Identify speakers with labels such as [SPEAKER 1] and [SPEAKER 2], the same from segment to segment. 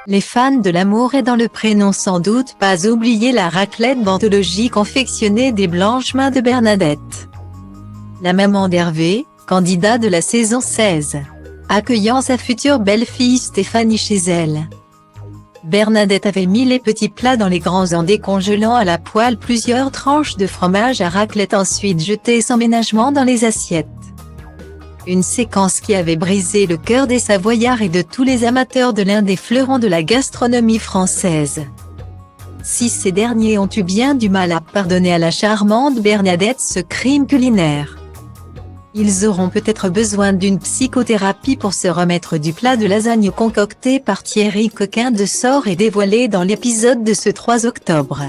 [SPEAKER 1] Les fans de l'amour et dans le prénom sans doute pas oublier la raclette d'anthologie confectionnée des blanches mains de Bernadette. La maman d'Hervé, candidat de la saison 16, accueillant sa future belle-fille Stéphanie chez elle. Bernadette avait mis les petits plats dans les grands en décongelant à la poêle plusieurs tranches de fromage à raclette ensuite jetées sans ménagement dans les assiettes. Une séquence qui avait brisé le cœur des Savoyards et de tous les amateurs de l'un des fleurons de la gastronomie française. Si ces derniers ont eu bien du mal à pardonner à la charmante Bernadette ce crime culinaire, ils auront peut-être besoin d'une psychothérapie pour se remettre du plat de lasagne concocté par Thierry Coquin de Sort et dévoilé dans l'épisode de ce 3 octobre.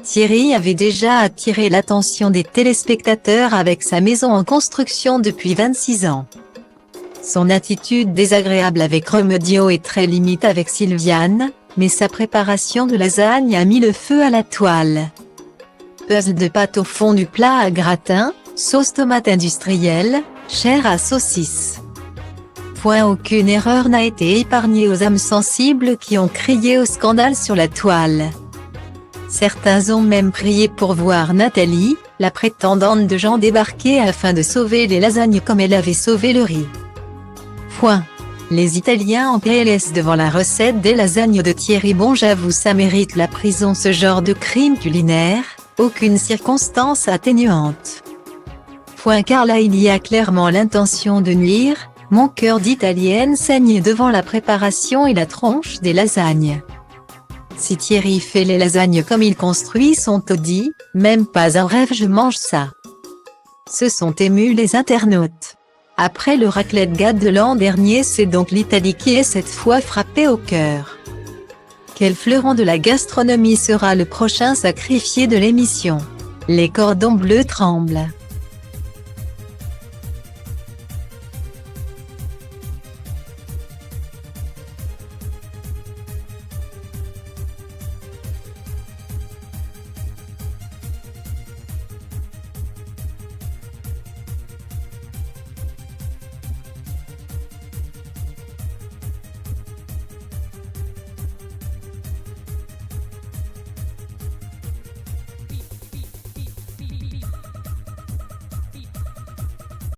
[SPEAKER 1] Thierry avait déjà attiré l'attention des téléspectateurs avec sa maison en construction depuis 26 ans. Son attitude désagréable avec Remedio est très limite avec Sylviane, mais sa préparation de lasagne a mis le feu à la toile. Puzzle de pâte au fond du plat à gratin, sauce tomate industrielle, chair à saucisse. Aucune erreur n'a été épargnée aux âmes sensibles qui ont crié au scandale sur la toile. Certains ont même prié pour voir Nathalie, la prétendante de Jean débarquer afin de sauver les lasagnes comme elle avait sauvé le riz. Les Italiens en PLS devant la recette des lasagnes de Thierry. Bon, j'avoue, ça mérite la prison ce genre de crime culinaire, aucune circonstance atténuante. Car là il y a clairement l'intention de nuire, mon cœur d'italienne saigne devant la préparation et la tronche des lasagnes. Si Thierry fait les lasagnes comme il construit son taudis, même pas un rêve je mange ça. Se sont émus les internautes. Après le raclette gâte de l'an dernier, c'est donc l'Italie qui est cette fois frappée au cœur. Quel fleuron de la gastronomie sera le prochain sacrifié de l'émission? Les cordons bleus tremblent.